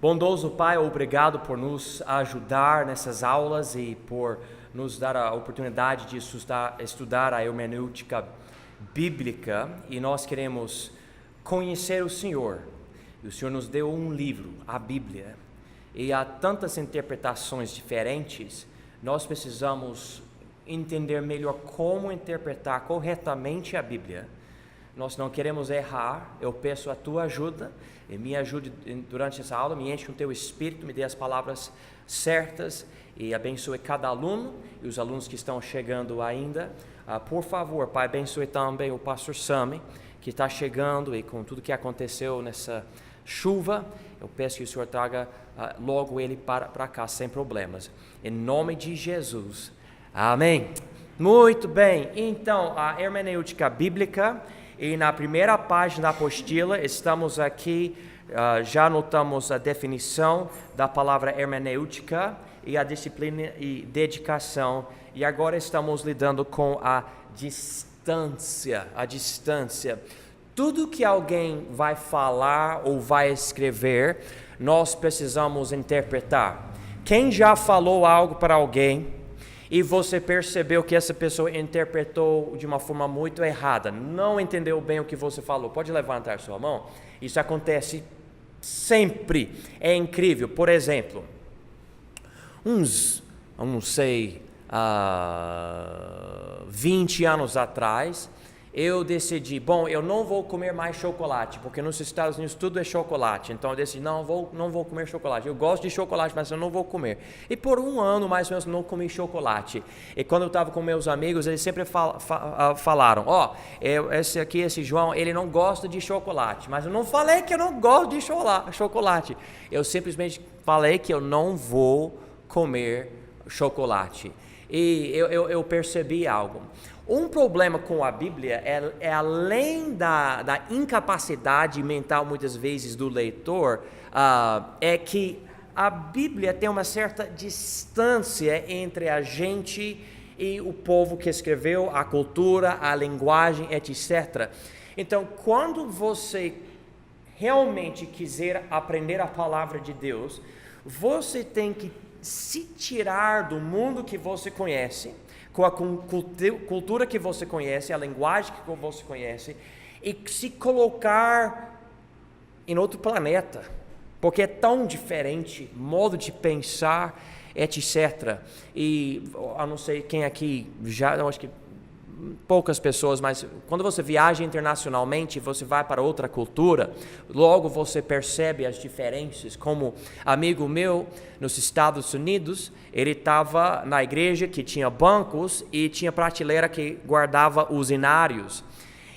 Bondoso Pai, obrigado por nos ajudar nessas aulas e por nos dar a oportunidade de estudar a hermenêutica bíblica, e nós queremos conhecer o Senhor. E o Senhor nos deu um livro, a Bíblia, e há tantas interpretações diferentes. Nós precisamos entender melhor como interpretar corretamente a Bíblia. Nós não queremos errar. Eu peço a tua ajuda e me ajude durante essa aula, me enche com teu Espírito, me dê as palavras certas e abençoe cada aluno e os alunos que estão chegando ainda. Por favor, Pai, abençoe também o pastor Sami, que está chegando, e com tudo que aconteceu nessa chuva, eu peço que o Senhor traga logo ele para cá sem problemas. Em nome de Jesus. Amém. Muito bem. Então, a hermenêutica bíblica, e na primeira página da apostila, estamos aqui, já notamos a definição da palavra hermenêutica e a disciplina e dedicação, e agora estamos lidando com a distância. Tudo que alguém vai falar ou vai escrever, nós precisamos interpretar. Quem já falou algo para alguém e você percebeu que essa pessoa interpretou de uma forma muito errada, não entendeu bem o que você falou, pode levantar sua mão? Isso acontece sempre, é incrível. Por exemplo, eu não sei, 20 anos atrás, eu decidi, eu não vou comer mais chocolate, porque nos Estados Unidos tudo é chocolate. Então eu decidi, não vou comer chocolate. Eu gosto de chocolate, mas eu não vou comer. E por um ano, mais ou menos, não comi chocolate. E quando eu estava com meus amigos, eles sempre falaram, esse João, ele não gosta de chocolate. Mas eu não falei que eu não gosto de chocolate. Eu simplesmente falei que eu não vou comer chocolate. E eu percebi algo. Um problema com a Bíblia é além da incapacidade mental, muitas vezes, do leitor, é que a Bíblia tem uma certa distância entre a gente e o povo que escreveu, a cultura, a linguagem, etc. Então, quando você realmente quiser aprender a palavra de Deus, você tem que se tirar do mundo que você conhece, com a cultura que você conhece, a linguagem que você conhece, e se colocar em outro planeta, porque é tão diferente, modo de pensar, etc. E eu não sei quem aqui já, eu acho que poucas pessoas, mas quando você viaja internacionalmente, você vai para outra cultura, logo você percebe as diferenças. Como amigo meu nos Estados Unidos, ele estava na igreja que tinha bancos e tinha prateleira que guardava os inários,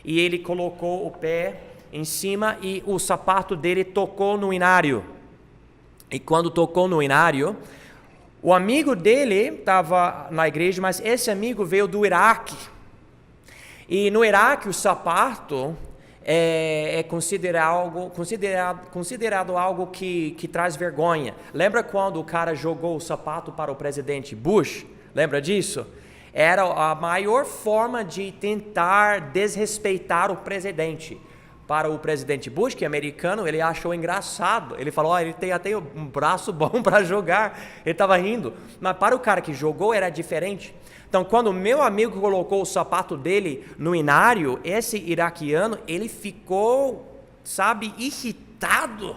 e ele colocou o pé em cima e o sapato dele tocou no inário, e quando tocou no inário, o amigo dele estava na igreja, mas esse amigo veio do Iraque. E no Iraque o sapato é considerado algo que traz vergonha. Lembra quando o cara jogou o sapato para o presidente Bush? Lembra disso? Era a maior forma de tentar desrespeitar o presidente. Para o presidente Bush, que é americano, ele achou engraçado. Ele falou, ele tem até um braço bom para jogar. Ele estava rindo. Mas para o cara que jogou era diferente. Então, quando o meu amigo colocou o sapato dele no inário, esse iraquiano, ele ficou, irritado.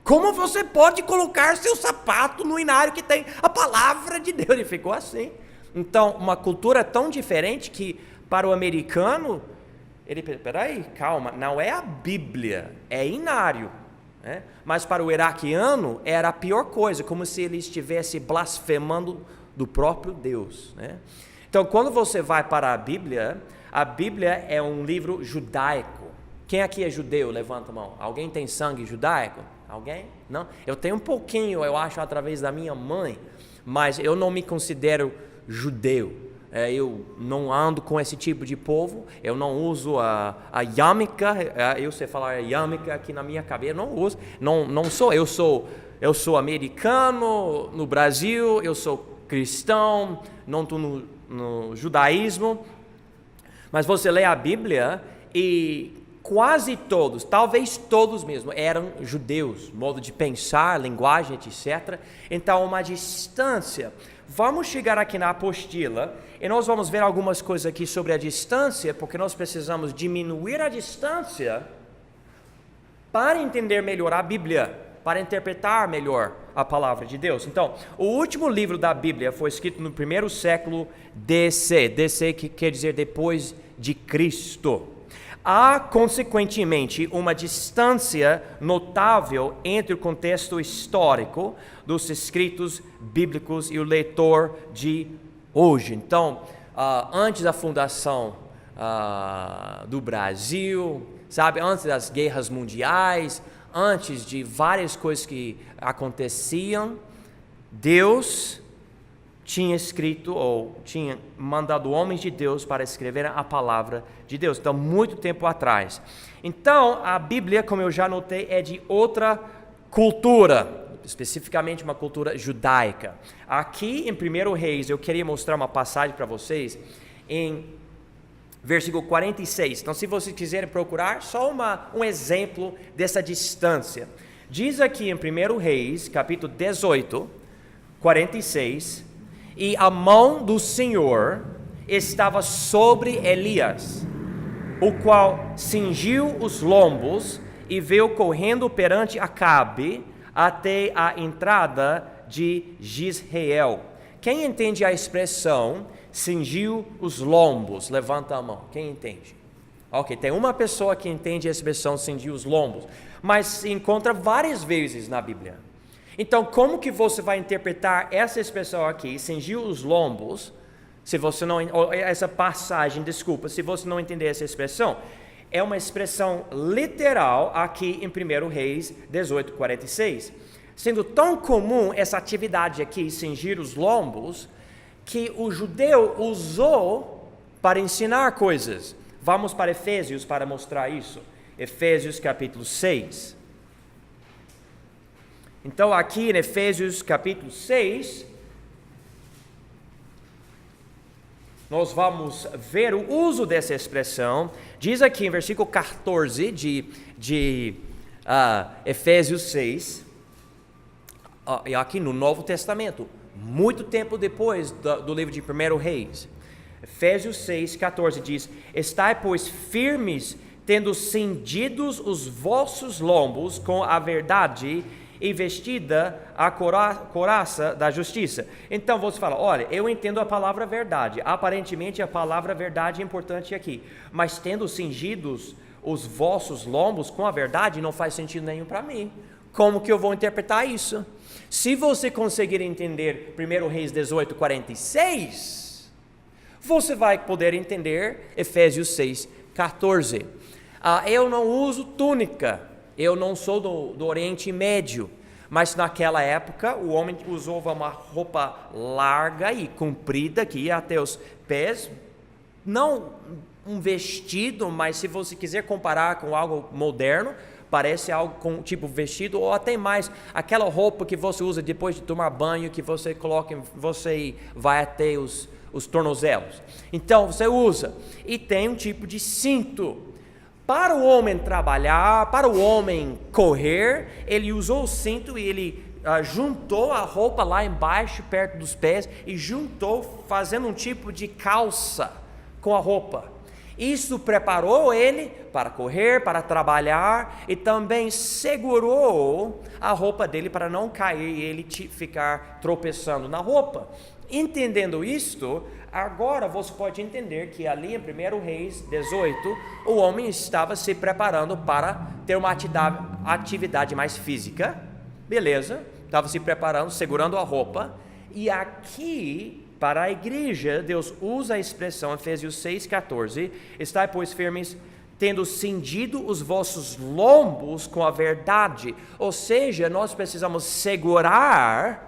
Como você pode colocar seu sapato no inário que tem a palavra de Deus? Ele ficou assim. Então, uma cultura tão diferente que para o americano, ele, peraí, calma, não é a Bíblia, é inário. Né? Mas para o iraquiano era a pior coisa, como se ele estivesse blasfemando do próprio Deus. Né? Então, quando você vai para a Bíblia é um livro judaico. Quem aqui é judeu? Levanta a mão. Alguém tem sangue judaico? Alguém? Não? Eu tenho um pouquinho, eu acho, através da minha mãe, mas eu não me considero judeu. Eu não ando com esse tipo de povo, eu não uso a yarmulke, eu sei falar yarmulke aqui na minha cabeça, eu não uso, não sou, eu sou americano no Brasil, eu sou cristão, não estou no judaísmo, mas você lê a Bíblia e quase todos, talvez todos mesmo, eram judeus, modo de pensar, linguagem, etc. Então, uma distância. Vamos chegar aqui na apostila e nós vamos ver algumas coisas aqui sobre a distância, porque nós precisamos diminuir a distância para entender melhor a Bíblia, para interpretar melhor a palavra de Deus. Então, o último livro da Bíblia foi escrito no primeiro século DC. DC que quer dizer depois de Cristo. Há, consequentemente, uma distância notável entre o contexto histórico dos escritos bíblicos e o leitor de hoje. Então, antes da fundação do Brasil, sabe, antes das guerras mundiais, antes de várias coisas que aconteciam, Deus tinha escrito ou tinha mandado homens de Deus para escrever a palavra de Deus. Então, muito tempo atrás. Então, a Bíblia, como eu já notei, é de outra cultura, especificamente uma cultura judaica. Aqui em 1 Reis, eu queria mostrar uma passagem para vocês em versículo 46. Então, se vocês quiserem procurar, só um exemplo dessa distância. Diz aqui em 1 Reis, capítulo 18, 46, e a mão do Senhor estava sobre Elias, o qual cingiu os lombos e veio correndo perante Acabe até a entrada de Jezreel. Quem entende a expressão cingiu os lombos? Levanta a mão. Quem entende? Ok, tem uma pessoa que entende a expressão cingiu os lombos, mas se encontra várias vezes na Bíblia. Então, como que você vai interpretar essa expressão aqui, cingiu os lombos, se você não, essa passagem, desculpa, se você não entender essa expressão? É uma expressão literal aqui em 1 Reis 18, 46. Sendo tão comum essa atividade aqui, cingir os lombos, que o judeu usou para ensinar coisas. Vamos para Efésios para mostrar isso. Efésios capítulo 6. Então, aqui em Efésios capítulo 6, nós vamos ver o uso dessa expressão. Diz aqui em versículo 14 de Efésios 6, e aqui no Novo Testamento, muito tempo depois do livro de 1 Reis. Efésios 6, 14 diz: estai, pois, firmes, tendo cingidos os vossos lombos com a verdade e vestida a couraça da justiça. Então você fala, olha, eu entendo a palavra verdade, aparentemente a palavra verdade é importante aqui, mas tendo cingidos os vossos lombos com a verdade não faz sentido nenhum para mim. Como que eu vou interpretar isso? Se você conseguir entender 1 Reis 18, 46, você vai poder entender Efésios 6, 14. Eu não uso túnica, eu não sou do Oriente Médio, mas naquela época o homem usava uma roupa larga e comprida que ia até os pés, não um vestido, mas se você quiser comparar com algo moderno, parece algo com tipo vestido, ou até mais, aquela roupa que você usa depois de tomar banho, que você coloca, você vai até os tornozelos. Então você usa, e tem um tipo de cinto. Para o homem trabalhar, para o homem correr, ele usou o cinto e ele juntou a roupa lá embaixo, perto dos pés, e juntou fazendo um tipo de calça com a roupa. Isso preparou ele para correr, para trabalhar, e também segurou a roupa dele para não cair e ele ficar tropeçando na roupa. Entendendo isto, agora você pode entender que ali em 1 Reis 18, o homem estava se preparando para ter uma atividade mais física, beleza, estava se preparando, segurando a roupa, e aqui, para a igreja, Deus usa a expressão, Efésios 6, 14, estai, pois, firmes, tendo cingido os vossos lombos com a verdade, ou seja, nós precisamos segurar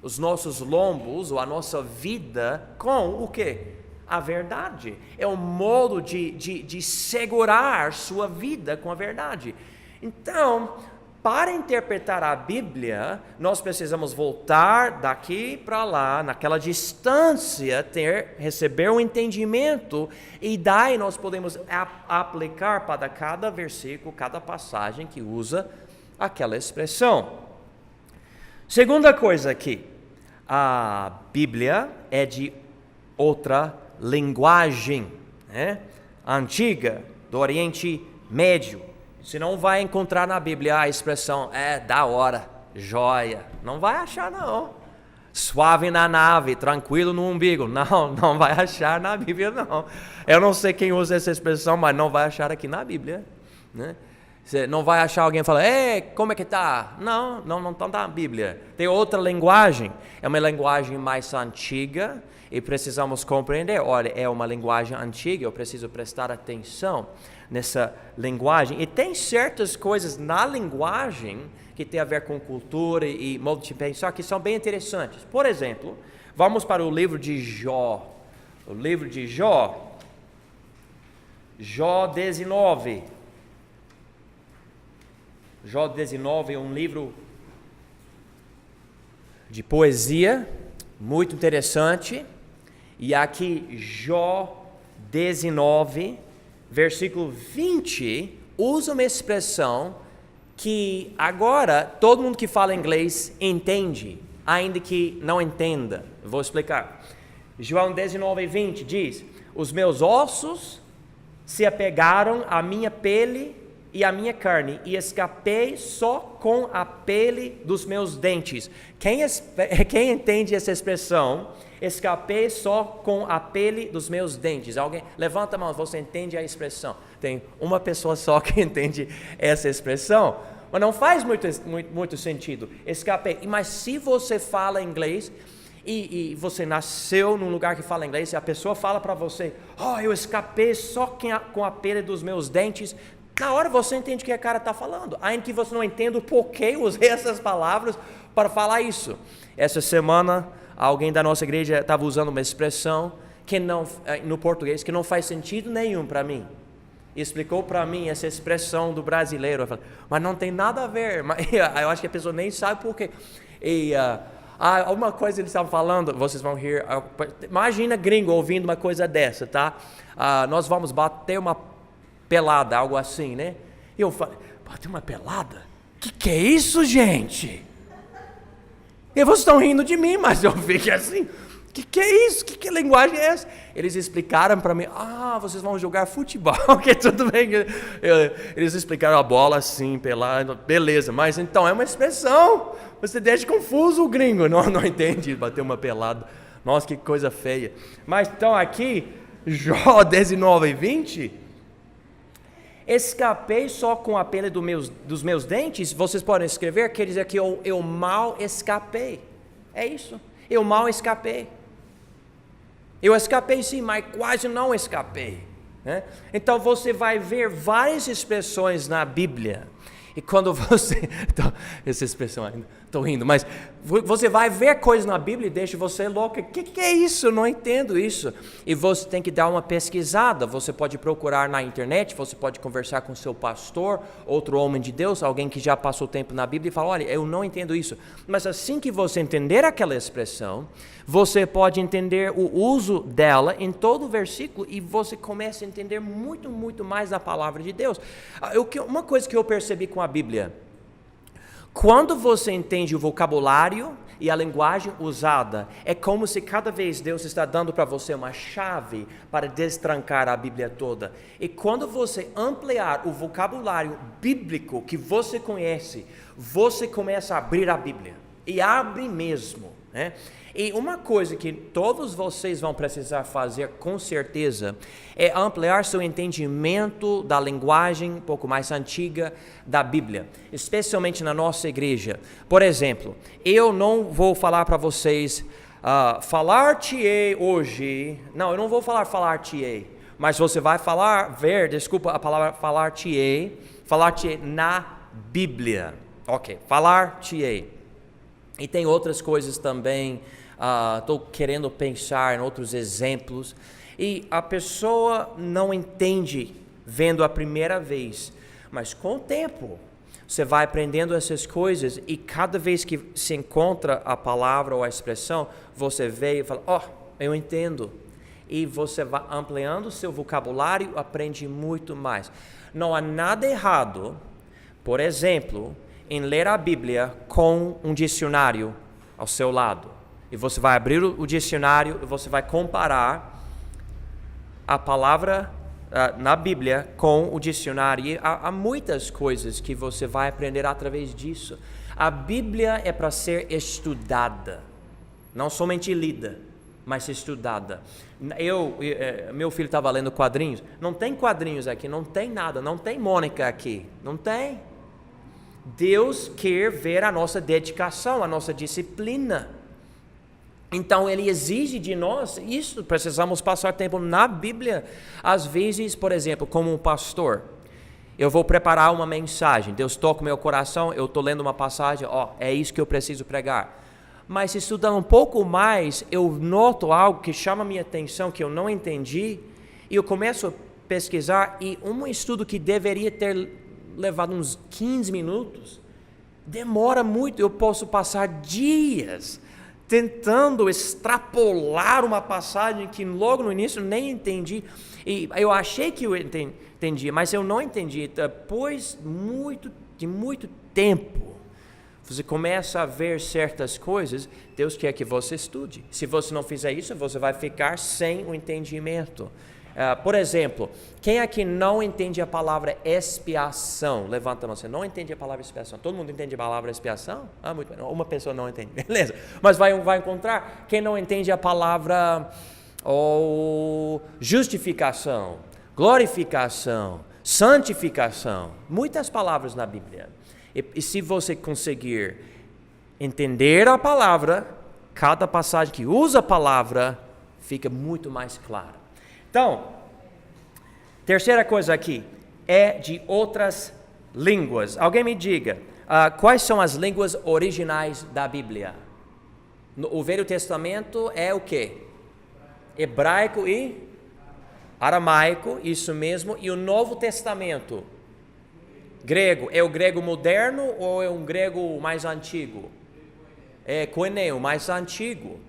os nossos lombos, ou a nossa vida, com o quê? A verdade. É um modo de segurar sua vida com a verdade. Então, para interpretar a Bíblia, nós precisamos voltar daqui para lá, naquela distância, receber um entendimento, e daí nós podemos aplicar para cada versículo, cada passagem que usa aquela expressão. Segunda coisa aqui, a Bíblia é de outra linguagem, né? Antiga, do Oriente Médio. Você não vai encontrar na Bíblia a expressão da hora, joia. Não vai achar, não. Suave na nave, tranquilo no umbigo. Não vai achar na Bíblia, não. Eu não sei quem usa essa expressão, mas não vai achar aqui na Bíblia, né? Você não vai achar alguém falando, como é que tá? Não está na Bíblia. Tem outra linguagem, é uma linguagem mais antiga, e precisamos compreender, olha, é uma linguagem antiga, eu preciso prestar atenção nessa linguagem. E tem certas coisas na linguagem que tem a ver com cultura e modo de pensar que são bem interessantes. Por exemplo, vamos para o livro de Jó. O livro de Jó, Jó 19. Jó 19 é um livro de poesia, muito interessante. E aqui, Jó 19, versículo 20, usa uma expressão que agora todo mundo que fala inglês entende, ainda que não entenda. Vou explicar. João 19, 20 diz: os meus ossos se apegaram à minha pele e à minha carne, e escapei só com a pele dos meus dentes. Quem entende essa expressão? Escapei só com a pele dos meus dentes. Alguém levanta a mão, você entende a expressão? Tem uma pessoa só que entende essa expressão, mas não faz muito sentido. Escapei. Mas se você fala inglês e você nasceu num lugar que fala inglês, e a pessoa fala para você, eu escapei só com a pele dos meus dentes, na hora você entende o que a cara está falando, ainda que você não entenda o porquê usei essas palavras para falar isso. Essa semana, alguém da nossa igreja estava usando uma expressão que no português que não faz sentido nenhum para mim. E explicou para mim essa expressão do brasileiro. Eu falei, mas não tem nada a ver. Eu acho que a pessoa nem sabe por quê. E alguma coisa eles estavam falando, vocês vão rir. Imagina gringo ouvindo uma coisa dessa, tá? Nós vamos bater uma pelada, algo assim, né? E eu falei, bater uma pelada? Que é isso, gente? E vocês estão rindo de mim, mas eu fiquei assim, que é isso? Que linguagem é essa? Eles explicaram para mim, vocês vão jogar futebol, que tudo bem. Eles explicaram a bola assim, pelada, beleza, mas então é uma expressão, você deixa confuso o gringo, não entende bater uma pelada, nossa, que coisa feia. Mas então aqui, Jó 19 e 20, escapei só com a pele dos meus dentes. Vocês podem escrever, quer dizer que eu mal escapei. É isso, eu mal escapei. Eu escapei sim, mas quase não escapei, né? Então você vai ver várias expressões na Bíblia. E quando você... Então, essa expressão ainda, estou rindo, mas você vai ver coisas na Bíblia e deixa você louco. O que é isso? Eu não entendo isso. E você tem que dar uma pesquisada. Você pode procurar na internet, você pode conversar com seu pastor, outro homem de Deus, alguém que já passou tempo na Bíblia e fala, olha, eu não entendo isso. Mas assim que você entender aquela expressão, você pode entender o uso dela em todo o versículo e você começa a entender muito, muito mais da palavra de Deus. Uma coisa que eu percebi com a Bíblia, quando você entende o vocabulário e a linguagem usada, é como se cada vez Deus está dando para você uma chave para destrancar a Bíblia toda. E quando você ampliar o vocabulário bíblico que você conhece, você começa a abrir a Bíblia. E abre mesmo, né? E uma coisa que todos vocês vão precisar fazer com certeza é ampliar seu entendimento da linguagem um pouco mais antiga da Bíblia, especialmente na nossa igreja. Por exemplo, eu não vou falar para vocês falar-te-ei hoje. Não, eu não vou falar-te-ei, mas você vai a palavra falar-te-ei na Bíblia. Ok, falar-te-ei. E tem outras coisas também. Estou querendo pensar em outros exemplos, e a pessoa não entende vendo a primeira vez, mas com o tempo Você vai aprendendo essas coisas e cada vez que se encontra a palavra ou a expressão, você vê e fala, eu entendo. E você vai ampliando o seu vocabulário, aprende muito mais. Não há nada errado, por exemplo, em ler a Bíblia com um dicionário ao seu lado. E você vai abrir o dicionário e você vai comparar a palavra na Bíblia com o dicionário. E há muitas coisas que você vai aprender através disso. A Bíblia é para ser estudada, não somente lida, mas estudada. Meu filho estava lendo quadrinhos. Não tem quadrinhos aqui, não tem nada, não tem Mônica aqui, não tem. Deus quer ver a nossa dedicação, a nossa disciplina. Então Ele exige de nós isso, precisamos passar tempo na Bíblia. Às vezes, por exemplo, como um pastor, eu vou preparar uma mensagem, Deus toca o meu coração, eu estou lendo uma passagem, é isso que eu preciso pregar. Mas estudando um pouco mais, eu noto algo que chama a minha atenção, que eu não entendi, e eu começo a pesquisar, e um estudo que deveria ter levado uns 15 minutos, demora muito. Eu posso passar dias tentando extrapolar uma passagem que logo no início nem entendi, e eu achei que eu entendi, mas eu não entendi. Depois de muito tempo, você começa a ver certas coisas, Deus quer que você estude. Se você não fizer isso, você vai ficar sem o entendimento. Por exemplo, quem aqui não entende a palavra expiação? Levanta a mão. Você não entende a palavra expiação? Todo mundo entende a palavra expiação? Muito bem. Uma pessoa não entende. Beleza. Mas vai encontrar quem não entende a palavra justificação, glorificação, santificação. Muitas palavras na Bíblia. E se você conseguir entender a palavra, cada passagem que usa a palavra fica muito mais clara. Então, terceira coisa aqui, é de outras línguas. Alguém me diga, quais são as línguas originais da Bíblia? O Velho Testamento é o quê? Hebraico e aramaico, isso mesmo. E o Novo Testamento? Grego. É o grego moderno ou é um grego mais antigo? É koineo, mais antigo.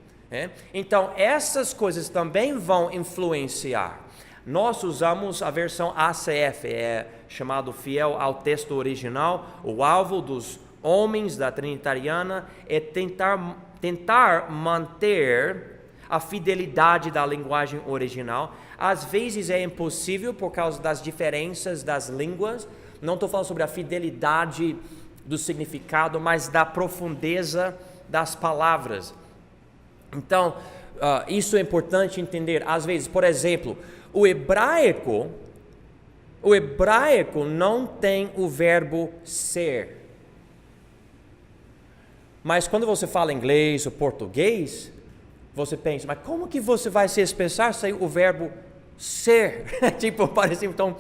Então, essas coisas também vão influenciar. Nós usamos a versão ACF, chamado fiel ao texto original. O alvo dos homens da Trinitariana é tentar manter a fidelidade da linguagem original. Às vezes é impossível por causa das diferenças das línguas. Não estou falando sobre a fidelidade do significado, mas da profundeza das palavras. Então, isso é importante entender. Às vezes, por exemplo, o hebraico não tem o verbo ser. Mas quando você fala inglês ou português, você pensa, mas como que você vai se expressar sem o verbo ser? Parece tão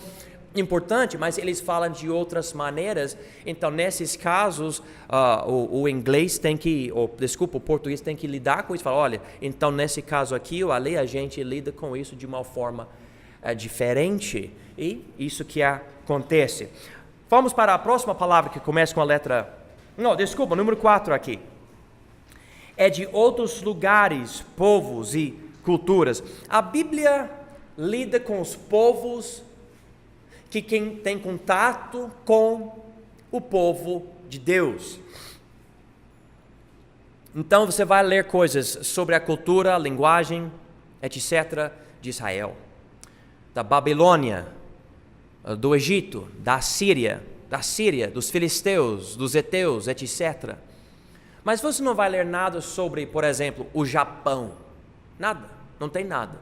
importante, mas eles falam de outras maneiras. Então, nesses casos, o inglês o português tem que lidar com isso. Fala, olha, então nesse caso aqui, a gente lida com isso de uma forma diferente. E isso que acontece. Vamos para a próxima palavra que começa com a letra... número 4 aqui. É de outros lugares, povos e culturas. A Bíblia lida com os povos que quem tem contato com o povo de Deus. Então você vai ler coisas sobre a cultura, a linguagem, etc. de Israel, da Babilônia, do Egito, da Síria, dos filisteus, dos heteus, etc. Mas você não vai ler nada sobre, por exemplo, o Japão. Nada, não tem nada.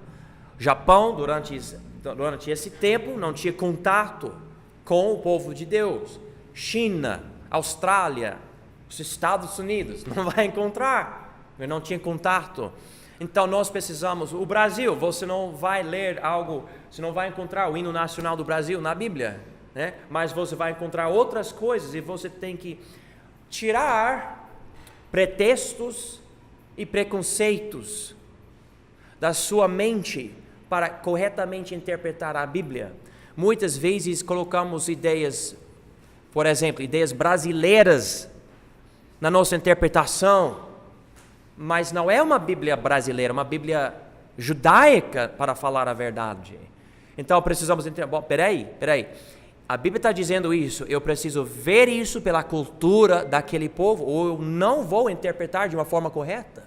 O Japão, durante esse tempo, não tinha contato com o povo de Deus. China, Austrália, os Estados Unidos, não vai encontrar, não tinha contato. Então nós precisamos, o Brasil, você não vai ler algo, você não vai encontrar o hino nacional do Brasil na Bíblia, né? Mas você vai encontrar outras coisas e você tem que tirar pretextos e preconceitos da sua mente para corretamente interpretar a Bíblia. Muitas vezes colocamos ideias por exemplo, ideias brasileiras na nossa interpretação, mas não é uma Bíblia brasileira, uma Bíblia judaica, para falar a verdade. Então precisamos entender, bom, peraí, a Bíblia está dizendo isso, eu preciso ver isso pela cultura daquele povo, ou eu não vou interpretar de uma forma correta.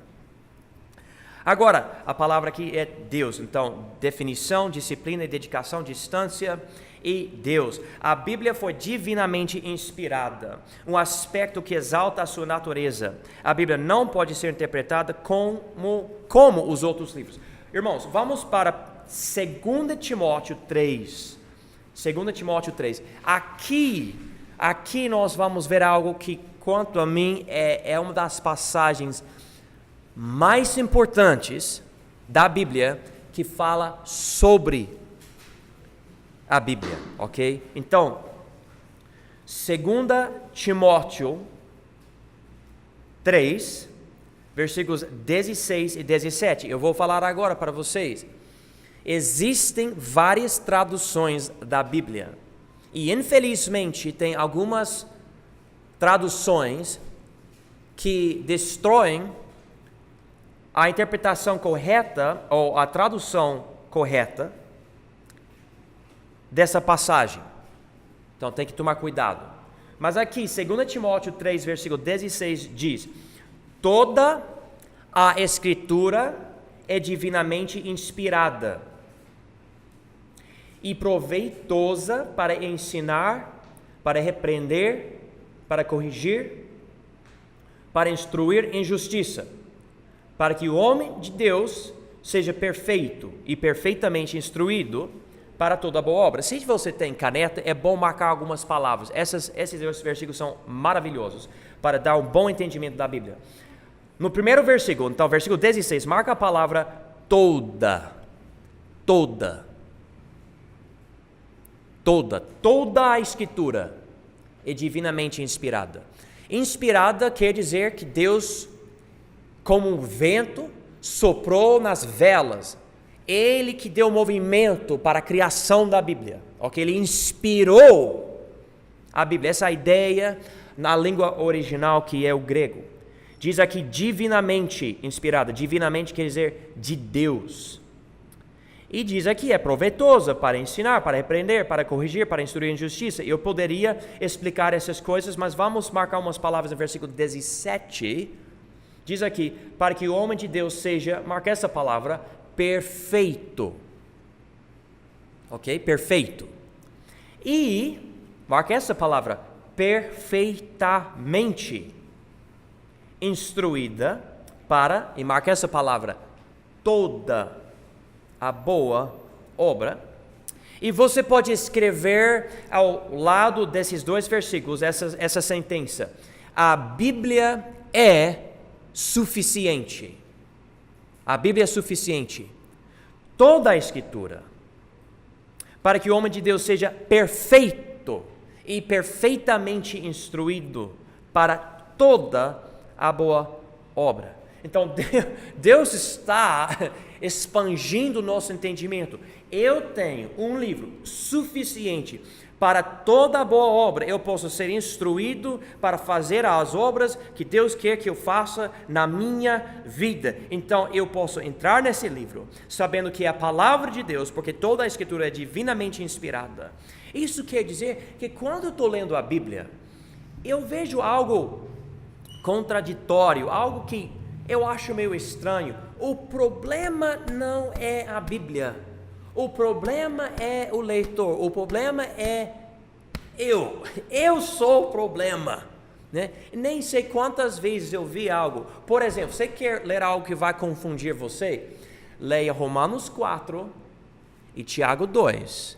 Agora, a palavra aqui é Deus, então, definição, disciplina e dedicação, distância e Deus. A Bíblia foi divinamente inspirada, um aspecto que exalta a sua natureza. A Bíblia não pode ser interpretada como os outros livros. Irmãos, vamos para 2 Timóteo 3. 2 Timóteo 3. Aqui nós vamos ver algo que, quanto a mim, é uma das passagens mais importantes da Bíblia, que fala sobre a Bíblia, ok? Então, 2 Timóteo 3, versículos 16 e 17. Eu vou falar agora para vocês. Existem várias traduções da Bíblia e, infelizmente, tem algumas traduções que destroem a interpretação correta ou a tradução correta dessa passagem. Então tem que tomar cuidado. Mas aqui, 2 Timóteo 3, versículo 16 diz: toda a Escritura é divinamente inspirada e proveitosa para ensinar, para repreender, para corrigir, para instruir em justiça, para que o homem de Deus seja perfeito e perfeitamente instruído para toda boa obra. Se você tem caneta, é bom marcar algumas palavras. Esses versículos são maravilhosos para dar um bom entendimento da Bíblia. No primeiro versículo, então, versículo 16, marca a palavra toda. Toda a Escritura é divinamente inspirada. Inspirada quer dizer que Deus, como um vento, soprou nas velas. Ele que deu movimento para a criação da Bíblia. Ok? Ele inspirou a Bíblia. Essa ideia na língua original, que é o grego. Diz aqui divinamente inspirada. Divinamente quer dizer de Deus. E diz aqui é proveitosa para ensinar, para repreender, para corrigir, para instruir em justiça. Eu poderia explicar essas coisas, mas vamos marcar umas palavras no versículo 17. Diz aqui, para que o homem de Deus seja, marca essa palavra, perfeito. Ok? Perfeito. E, marca essa palavra, perfeitamente instruída para, e marca essa palavra, toda a boa obra. E você pode escrever ao lado desses dois versículos essa sentença: a Bíblia é suficiente. A Bíblia é suficiente. Toda a Escritura, para que o homem de Deus seja perfeito e perfeitamente instruído para toda a boa obra. Então, Deus está expandindo o nosso entendimento. Eu tenho um livro suficiente para toda a boa obra. Eu posso ser instruído para fazer as obras que Deus quer que eu faça na minha vida. Então, eu posso entrar nesse livro sabendo que é a palavra de Deus, porque toda a Escritura é divinamente inspirada. Isso quer dizer que quando eu estou lendo a Bíblia, eu vejo algo contraditório, algo que eu acho meio estranho. O problema não é a Bíblia. O problema é o leitor. O problema é eu. Eu sou o problema. Né? Nem sei quantas vezes eu vi algo. Por exemplo, você quer ler algo que vai confundir você? Leia Romanos 4 e Tiago 2.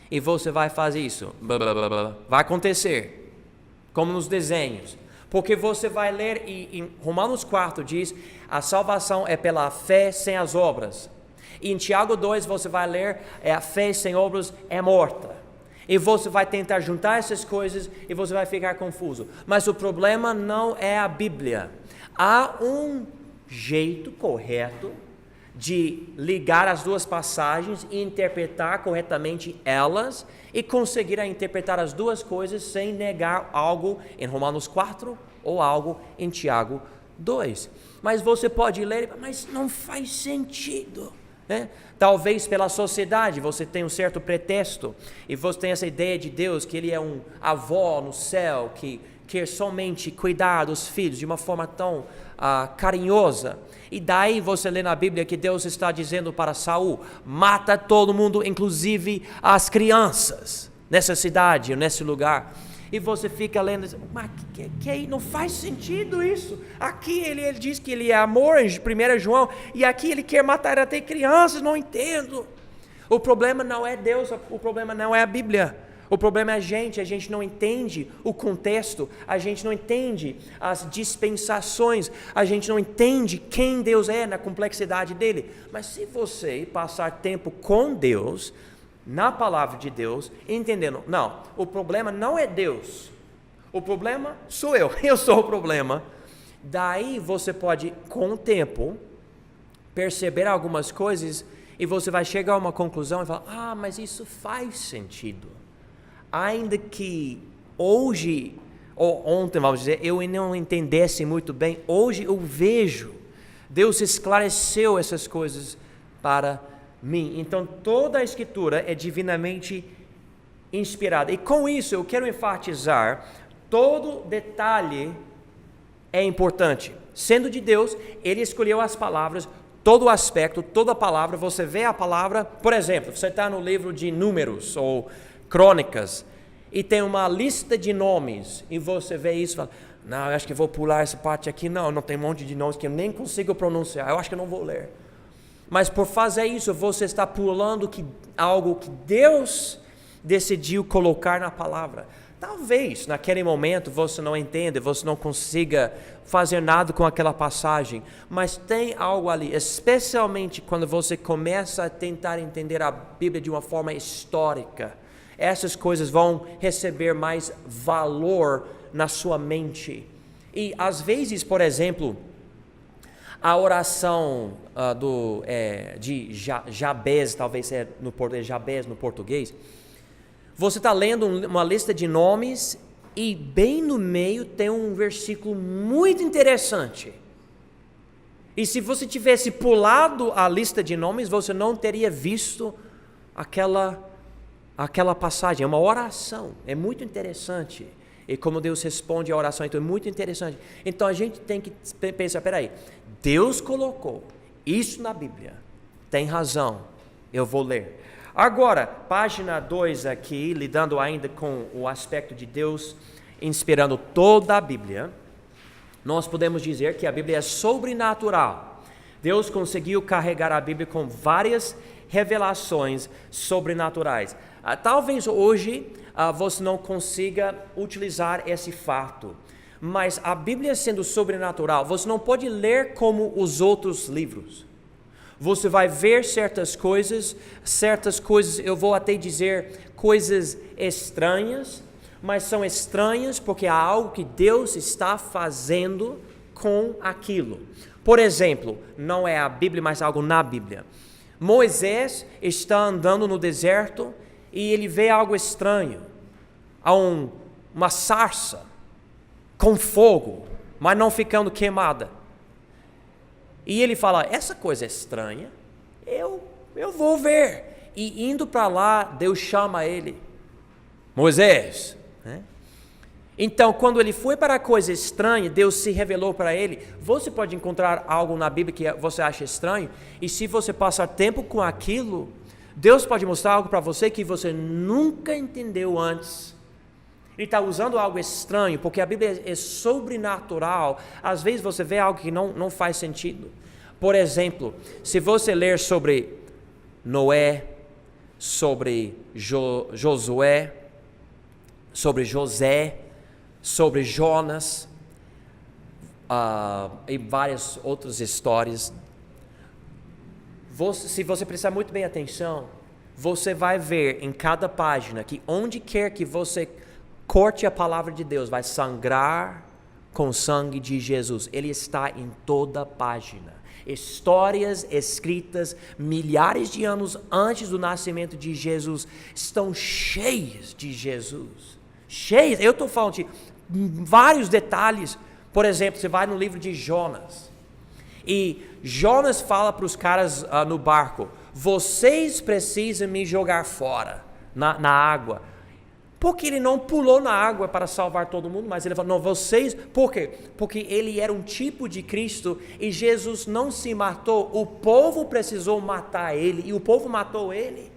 E você vai fazer isso. Vai acontecer. Como nos desenhos. Porque você vai ler, e em Romanos 4 diz, a salvação é pela fé sem as obras. E em Tiago 2 você vai ler, a fé sem obras é morta. E você vai tentar juntar essas coisas e você vai ficar confuso. Mas o problema não é a Bíblia. Há um jeito correto de ligar as duas passagens e interpretar corretamente elas e conseguir interpretar as duas coisas sem negar algo em Romanos 4 ou algo em Tiago 2. Mas você pode ler, mas não faz sentido, né? Talvez pela sociedade você tenha um certo pretexto e você tem essa ideia de Deus que Ele é um avô no céu que quer somente cuidar dos filhos de uma forma tão carinhosa. E daí você lê na Bíblia que Deus está dizendo para Saul: mata todo mundo, inclusive as crianças, nessa cidade, nesse lugar. E você fica lendo, mas que não faz sentido isso. Aqui ele diz que ele é amor em 1 João, e aqui ele quer matar até crianças, não entendo. O problema não é Deus, o problema não é a Bíblia. O problema é a gente não entende o contexto, a gente não entende as dispensações, a gente não entende quem Deus é na complexidade dele. Mas se você passar tempo com Deus, na palavra de Deus, entendendo, não, o problema não é Deus, o problema sou eu sou o problema. Daí você pode, com o tempo, perceber algumas coisas e você vai chegar a uma conclusão e falar: mas isso faz sentido. Ainda que hoje, ou ontem, vamos dizer, eu não entendesse muito bem, hoje eu vejo, Deus esclareceu essas coisas para mim. Então toda a Escritura é divinamente inspirada, e com isso eu quero enfatizar: todo detalhe é importante. Sendo de Deus, Ele escolheu as palavras, todo o aspecto, toda a palavra. Você vê a palavra, por exemplo, você está no livro de Números ou Crônicas e tem uma lista de nomes, e você vê isso e fala: não, eu acho que vou pular essa parte aqui, não tem um monte de nomes que eu nem consigo pronunciar, eu acho que eu não vou ler. Mas por fazer isso, você está pulando algo que Deus decidiu colocar na palavra. Talvez naquele momento você não entenda, você não consiga fazer nada com aquela passagem, mas tem algo ali, especialmente quando você começa a tentar entender a Bíblia de uma forma histórica. Essas coisas vão receber mais valor na sua mente. E às vezes, por exemplo, a oração de Jabez, talvez é no português, Jabez no português, você está lendo uma lista de nomes e bem no meio tem um versículo muito interessante. E se você tivesse pulado a lista de nomes, você não teria visto aquela passagem. É uma oração, é muito interessante. E como Deus responde a oração, então é muito interessante. Então a gente tem que pensar: peraí, Deus colocou isso na Bíblia, tem razão, eu vou ler. Agora, página 2 aqui, lidando ainda com o aspecto de Deus inspirando toda a Bíblia, nós podemos dizer que a Bíblia é sobrenatural. Deus conseguiu carregar a Bíblia com várias revelações sobrenaturais. Talvez hoje você não consiga utilizar esse fato, mas a Bíblia sendo sobrenatural, você não pode ler como os outros livros. Você vai ver certas coisas, eu vou até dizer coisas estranhas, mas são estranhas porque há algo que Deus está fazendo com aquilo. Por exemplo, não é a Bíblia, mas algo na Bíblia. Moisés está andando no deserto e ele vê algo estranho. Há uma sarça com fogo, mas não ficando queimada. E ele fala: essa coisa é estranha, eu vou ver. E indo para lá, Deus chama ele: Moisés. Então, quando ele foi para a coisa estranha, Deus se revelou para ele. Você pode encontrar algo na Bíblia que você acha estranho, e se você passar tempo com aquilo, Deus pode mostrar algo para você que você nunca entendeu antes. Ele está usando algo estranho, porque a Bíblia é sobrenatural. Às vezes você vê algo que não faz sentido. Por exemplo, se você ler sobre Noé, sobre Josué, sobre José, sobre Jonas, e várias outras histórias, se você prestar muito bem atenção, você vai ver em cada página que onde quer que você corte a palavra de Deus, vai sangrar com o sangue de Jesus. Ele está em toda a página. Histórias escritas milhares de anos antes do nascimento de Jesus estão cheias de Jesus. Cheias, eu estou falando de vários detalhes. Por exemplo, você vai no livro de Jonas, e Jonas fala para os caras no barco: vocês precisam me jogar fora na água. Porque ele não pulou na água para salvar todo mundo, mas ele falou: não, vocês, por quê? Porque ele era um tipo de Cristo e Jesus não se matou, o povo precisou matar ele e o povo matou ele.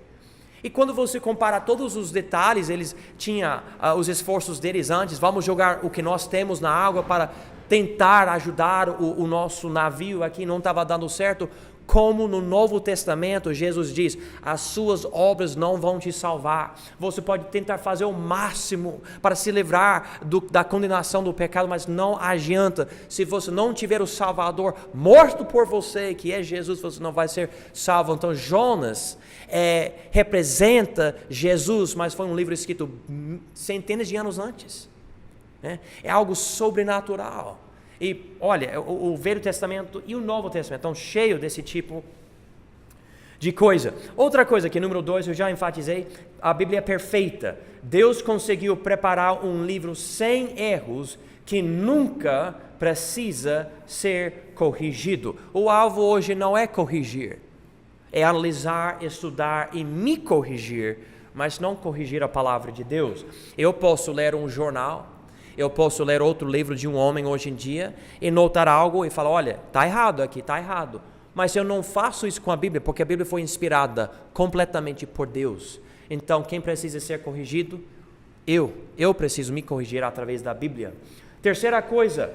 E quando você compara todos os detalhes, eles tinham os esforços deles antes: vamos jogar o que nós temos na água para tentar ajudar o nosso navio aqui, não estava dando certo. Como no Novo Testamento, Jesus diz: as suas obras não vão te salvar. Você pode tentar fazer o máximo para se livrar da condenação do pecado, mas não adianta. Se você não tiver o Salvador morto por você, que é Jesus, você não vai ser salvo. Então Jonas representa Jesus, mas foi um livro escrito centenas de anos antes. É algo sobrenatural. E olha, o Velho Testamento e o Novo Testamento estão cheios desse tipo de coisa. Outra coisa que, número 2, eu já enfatizei: a Bíblia é perfeita. Deus conseguiu preparar um livro sem erros que nunca precisa ser corrigido. O alvo hoje não é corrigir, é analisar, estudar e me corrigir, mas não corrigir a palavra de Deus. Eu posso ler um jornal, eu posso ler outro livro de um homem hoje em dia e notar algo e falar: olha, está errado aqui, está errado. Mas eu não faço isso com a Bíblia, porque a Bíblia foi inspirada completamente por Deus. Então, quem precisa ser corrigido? Eu preciso me corrigir através da Bíblia. Terceira coisa,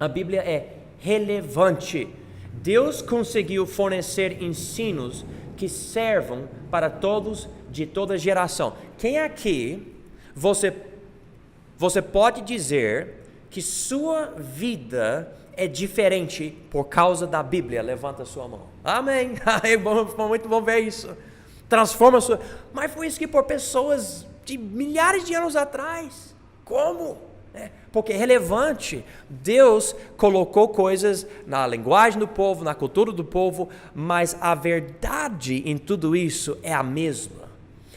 a Bíblia é relevante. Deus conseguiu fornecer ensinos que servam para todos, de toda geração. Quem aqui você pode dizer que sua vida é diferente por causa da Bíblia? Levanta a sua mão. Amém. Muito bom ver isso. Transforma a sua... Mas foi escrito por pessoas de milhares de anos atrás. Como? Porque é relevante. Deus colocou coisas na linguagem do povo, na cultura do povo, mas a verdade em tudo isso é a mesma.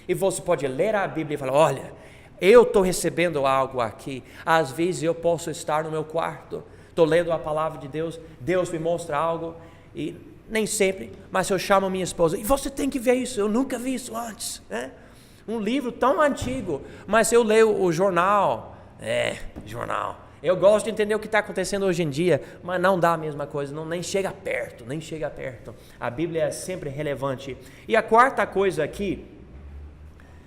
E você pode ler a Bíblia e falar: olha, eu estou recebendo algo aqui. Às vezes eu posso estar no meu quarto, estou lendo a palavra de Deus, Deus me mostra algo, e nem sempre, mas eu chamo minha esposa: e você tem que ver isso, eu nunca vi isso antes. Um livro tão antigo, mas eu leio o jornal. Jornal. Eu gosto de entender o que está acontecendo hoje em dia, mas não dá a mesma coisa, nem chega perto. A Bíblia é sempre relevante. E a quarta coisa aqui,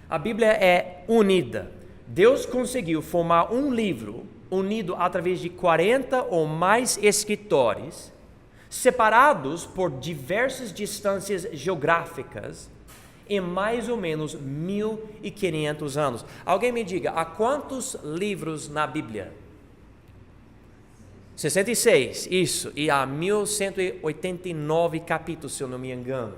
a Bíblia é unida. Deus conseguiu formar um livro unido através de 40 ou mais escritores, separados por diversas distâncias geográficas, em mais ou menos 1.500 anos. Alguém me diga, há quantos livros na Bíblia? 66, isso. E há 1.189 capítulos, se eu não me engano.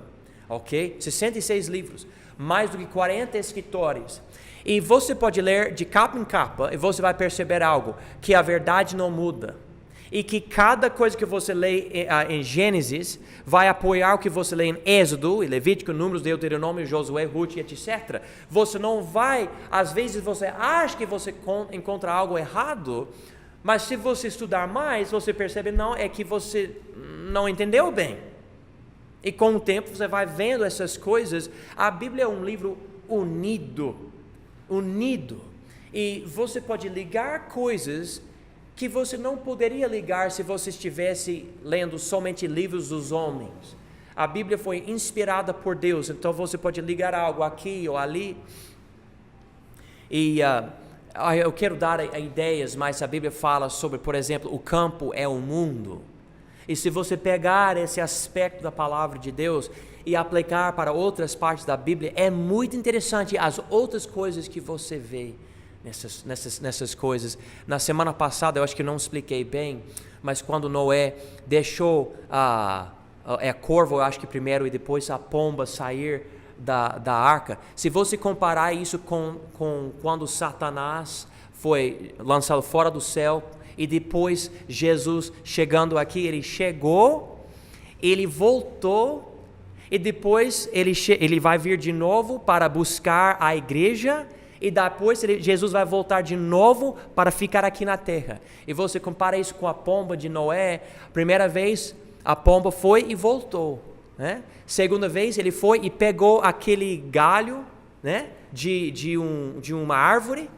Ok? 66 livros. Mais do que 40 escritores. E você pode ler de capa em capa e você vai perceber algo: que a verdade não muda. E que cada coisa que você lê em Gênesis vai apoiar o que você lê em Êxodo, Levítico, Números, Deuteronômio, Josué, Ruth, etc. Você não vai, às vezes você acha que você encontra algo errado, mas se você estudar mais, você percebe: não, é que você não entendeu bem. E com o tempo você vai vendo essas coisas. A Bíblia é um livro unido. E você pode ligar coisas que você não poderia ligar se você estivesse lendo somente livros dos homens. A Bíblia foi inspirada por Deus, então você pode ligar algo aqui ou ali. E eu quero dar ideias, mas a Bíblia fala sobre, por exemplo, o campo é o mundo. E se você pegar esse aspecto da palavra de Deus e aplicar para outras partes da Bíblia, é muito interessante as outras coisas que você vê nessas coisas. Na semana passada, eu acho que não expliquei bem, mas quando Noé deixou a corvo, eu acho que primeiro, e depois a pomba sair da arca, se você comparar isso com quando Satanás foi lançado fora do céu, e depois Jesus chegando aqui, ele chegou ele voltou e depois ele vai vir de novo para buscar a igreja e depois Jesus vai voltar de novo para ficar aqui na terra. E você compara isso com a pomba de Noé. Primeira vez a pomba foi e voltou, né? Segunda vez ele foi e pegou aquele galho, né, de uma árvore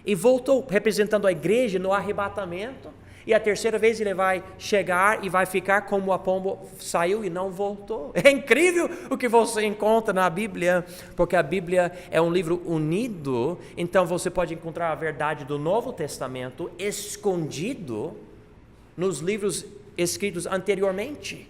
e voltou, representando a igreja no arrebatamento. E a terceira vez ele vai chegar e vai ficar como a pomba saiu e não voltou. É incrível o que você encontra na Bíblia, porque a Bíblia é um livro unido. Então você pode encontrar a verdade do Novo Testamento escondido nos livros escritos anteriormente,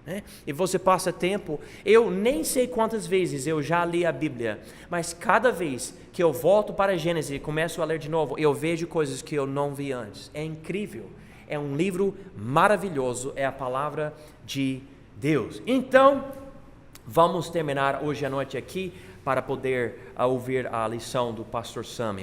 né? E você passa tempo, eu nem sei quantas vezes eu já li a Bíblia, mas cada vez que eu volto para Gênesis e começo a ler de novo, eu vejo coisas que eu não vi antes. É incrível, é um livro maravilhoso, é a palavra de Deus. Então, vamos terminar hoje à noite aqui para poder ouvir a lição do pastor Sam.